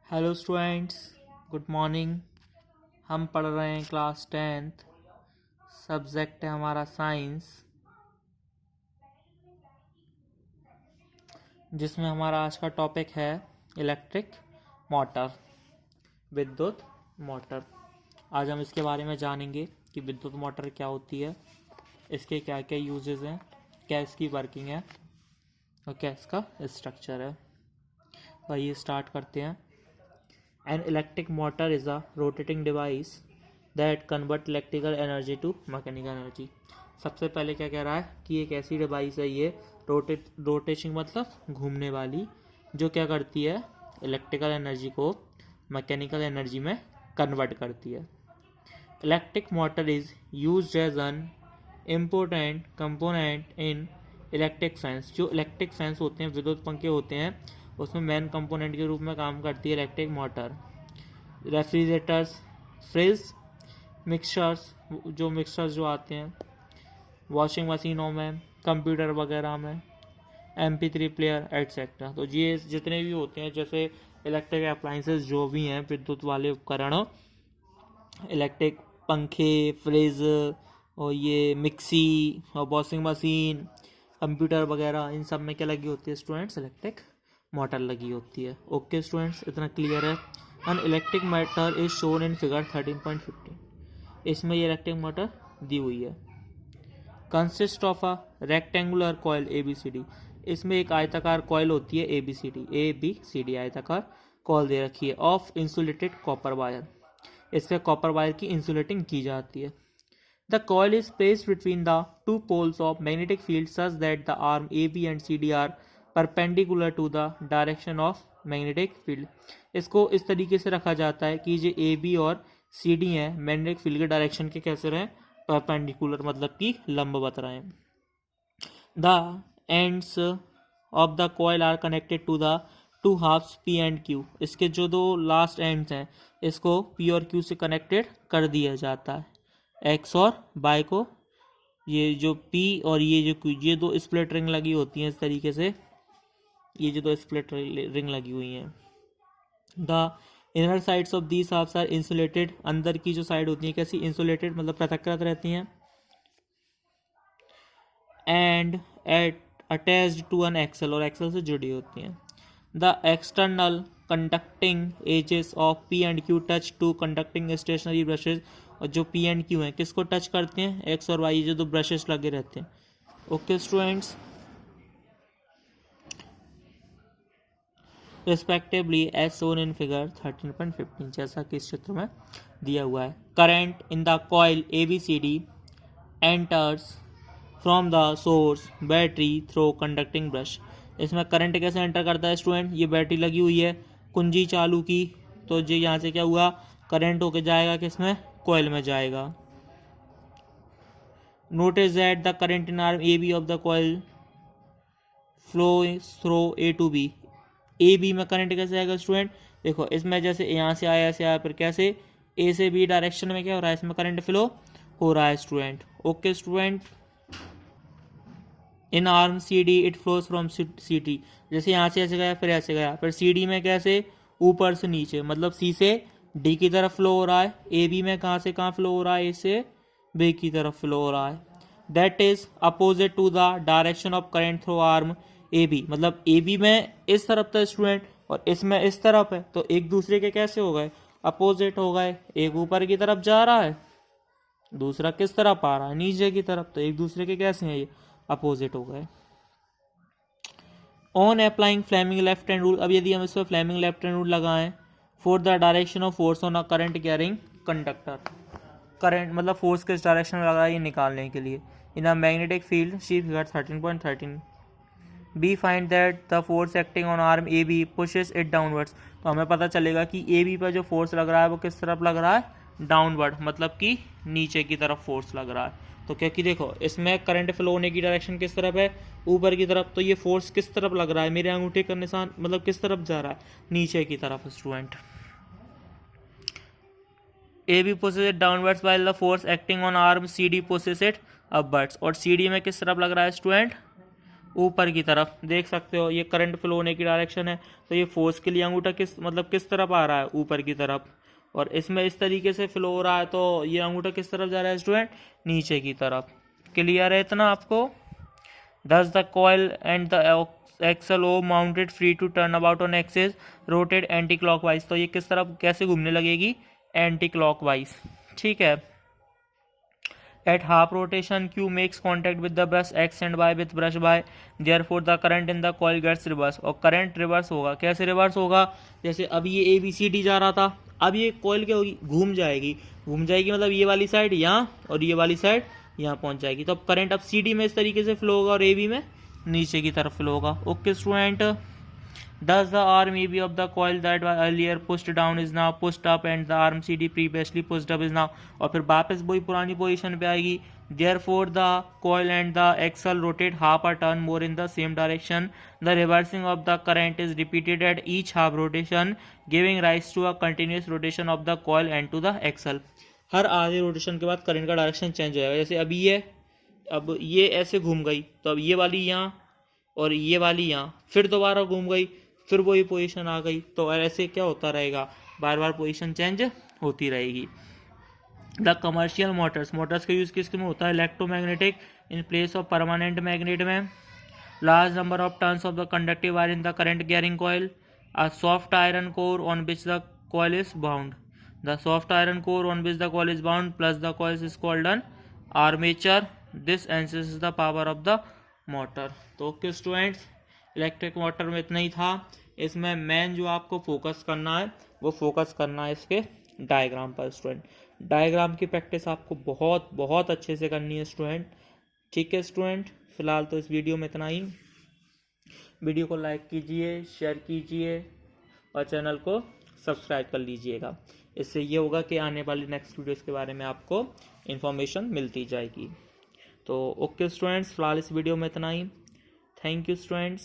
Hello students, good morning. हम पढ़ रहे हैं क्लास 10th। सब्जेक्ट है हमारा साइंस, जिसमें हमारा आज का टॉपिक है इलेक्ट्रिक मोटर, विद्युत मोटर। आज हम इसके बारे में जानेंगे कि विद्युत मोटर क्या होती है, इसके क्या क्या यूजेस हैं, क्या इसकी वर्किंग है और क्या इसका स्ट्रक्चर है। तो आइए स्टार्ट करते हैं। An electric motor is a rotating device that convert electrical energy to mechanical energy। सबसे पहले क्या कह रहा है कि एक ऐसी डिवाइस है ये रोटेशन मतलब घूमने वाली, जो क्या करती है इलेक्ट्रिकल एनर्जी को मैकेनिकल एनर्जी में कन्वर्ट करती है। Electric motor is used as an important component in electric fans. जो इलेक्ट्रिक फैंस होते हैं, विद्युत पंखे होते हैं, उसमें मेन कंपोनेंट के रूप में काम करती है electric motor. Refrigerators, fridge, mixtures जो आते हैं वॉशिंग मशीनों में, कंप्यूटर वगैरह में, MP3 प्लेयर एटसेट्रा। तो ये जितने भी होते हैं, जैसे इलेक्ट्रिक अप्लाइंसेस जो भी हैं, विद्युत वाले उपकरण, इलेक्ट्रिक पंखे, फ्रिज और ये मिक्सी और वॉशिंग मशीन, कंप्यूटर वगैरह, इन सब में क्या लगी होती है स्टूडेंट्स? इलेक्ट्रिक मोटर लगी होती है। ओके स्टूडेंट्स, इतना क्लियर है। An electric motor is shown in figure 13.15। इसमें ये इलेक्ट्रिक मोटर दी हुई है। Consist of a rectangular coil ABCD। इसमें एक आयताकार कॉइल होती है ABCD आयताकार कॉइल दे रखी है, ऑफ इंसुलेटेड कॉपर वायर। इस पर कॉपर वायर की इंसुलेटिंग की जाती है। The coil is placed between the two poles of magnetic field such that the arm AB and CD are perpendicular to the direction of magnetic field. इसको इस तरीके से रखा जाता है कि जो AB और CD हैं, मैग्नेटिक फील्ड के डायरेक्शन के कैसे रहें? परपेंडिकुलर, मतलब कि लंबवत रहें। The ends of the coil are connected to the two halves P and Q। इसके जो दो लास्ट एंड्स हैं, इसको P और Q से कनेक्टेड कर दिया जाता है। X और Y को, ये जो P और ये जो Q, ये दो स्प्लिट रिंग लगी होती हैं इस तरीके से, ये जो दो स्प्लिट रिंग लगी हुई हैं। The inner sides of these halves are insulated. अंदर की जो साइड होती है कैसी? इंसुलेटेड, मतलब पृथकृत रहती हैं। And at attached to an axle, और एक्सल से जुड़ी होती हैं। The external conducting edges of P and Q touch to conducting stationary brushes. और जो P एंड Q हैं, किसको टच करते हैं? X और Y, जो दो ब्रशेस लगे रहते हैं। Okay students, respectively as shown in figure 13.15, जैसा कि इस चित्र में दिया हुआ है। Current in the coil ABCD enters from the source battery through conducting brush. इसमें करंट कैसे एंटर करता है स्टूडेंट? ये बैटरी लगी हुई है, कुंजी चालू की, तो ये यहाँ से क्या हुआ? करंट होके जाएगा किसमें? कॉइल में जाएगा। Notice that the current in arm AB of the coil flow through A to B। AB में करंट कैसे आएगा स्टूडेंट? देखो, इसमें जैसे यहाँ से आया, ऐसे आया, फिर कैसे A से B डायरेक्शन में क्या हो रहा है? इसमें करंट फ्लो हो रहा है student. Okay student, in arm CD it flows from CT। जैसे यहाँ से ऐसे गया, फिर ऐसे गया, फिर CD में कैसे? ऊपर से नीचे, मतलब C से D की तरफ फ्लो हो रहा है। AB में कहाँ से कहाँ फ्लो हो रहा है? A से B की तरफ फ्लो हो रहा है। That is opposite to the direction of current through arm AB। मतलब AB में इस तरफ था स्टूडेंट और इसमें इस तरफ है, तो एक दूसरे के कैसे हो गए? अपोजिट हो गए। एक ऊपर की तरफ जा रहा है, दूसरा किस तरफ आ रहा है? नीचे की तरफ, तो एक दूसरे के कैसे हैं? ये अपोजिट हो गए। On applying Fleming left hand rule. अब यदि हम इस पर फ्लेमिंग लेफ्ट हैंड रूल लगाएं for the direction of force on a current carrying conductor. Current मतलब फोर्स किस डायरेक्शन में लग रहा है, ये निकालने के लिए। In a magnetic field, see figure 13.13, be find that the force acting on arm AB pushes it downwards. तो हमें पता चलेगा कि AB पर जो फोर्स लग रहा है वो किस तरफ लग रहा है? डाउनवर्ड, मतलब कि नीचे की तरफ फोर्स लग रहा है। तो क्योंकि देखो, इसमें करंट फ्लो होने की डायरेक्शन किस तरफ है? ऊपर की तरफ। तो ये फोर्स किस तरफ लग रहा है? मेरे अंगूठे का निशान मतलब किस तरफ जा रहा है? नीचे की तरफ student. AB pushes it downwards while the force acting on arm CD pushes it upwards। और CD में किस तरफ लग रहा है स्टूडेंट? ऊपर की तरफ देख सकते हो, ये करंट फ्लो होने की डायरेक्शन है। तो ये फोर्स के लिए अंगूठा किस तरफ आ रहा है, ऊपर की तरफ, और इसमें इस तरीके से फ्लो हो रहा है तो ये अंगूठा किस तरफ जा रहा है स्टूडेंट, नीचे की तरफ। क्लियर है इतना आपको? Thus the coil and the axle O mounted free to turn about on axis rotate anti clockwise। तो ये किस तरफ कैसे घूमने लगेगी, एंटी क्लॉकवाइज। ठीक है। At half rotation Q makes contact with the brush X and Y with brush Y, therefore the current in the coil gets reverse। और करंट रिवर्स होगा, कैसे रिवर्स होगा, जैसे अब ये ABCD जा रहा था, अब ये कॉइल क्या होगी, घूम जाएगी मतलब ये वाली साइड यहाँ और ये वाली साइड यहाँ पहुँच जाएगी। तो अब करंट अब CD में इस तरीके से फ्लो होगा और AB में नीचे की तरफ फ्लो होगा। Okay student. Thus the arm AB of the coil that was earlier pushed down is now pushed up and the arm CD previously pushed up is now, और फिर वापस वही पुरानी पोजीशन पे आएगी। Therefore the coil and the axle rotate half a turn more in the same direction। The reversing of the current is repeated at each half rotation, giving rise to a continuous rotation of the coil and to the axle। हर आधे rotation के बाद current का direction change हो जाएगा। जैसे अब ये ऐसे घूम गई तो अब ये वाली यहाँ और ये वाली यहाँ, फिर दोबारा घूम गई, फिर वही पोजीशन आ गई। तो ऐसे क्या होता रहेगा, बार बार पोजीशन चेंज होती रहेगी। द कमर्शियल मोटर्स का यूज़ किस में होता है, electromagnetic in place of permanent magnet में। Large number of turns of the conductive wire in the current carrying coil. A soft iron core on which the coil is bound. The soft iron core on which the coil is bound plus the coil is called an armature. This enhances the power of the motor. तो okay students, electric motor में इतना ही था। इसमें main जो आपको focus करना है वो फोकस करना है इसके डायग्राम पर स्टूडेंट। डायग्राम की प्रैक्टिस आपको बहुत बहुत अच्छे से करनी है स्टूडेंट। ठीक है स्टूडेंट, फिलहाल तो इस वीडियो में इतना ही। वीडियो को लाइक कीजिए, शेयर कीजिए और चैनल को सब्सक्राइब कर लीजिएगा। इससे ये होगा कि आने वाली नेक्स्ट वीडियोस के बारे में आपको इन्फॉर्मेशन मिलती जाएगी। तो ओके स्टूडेंट्स, फिलहाल इस वीडियो में इतना ही। Thank you students.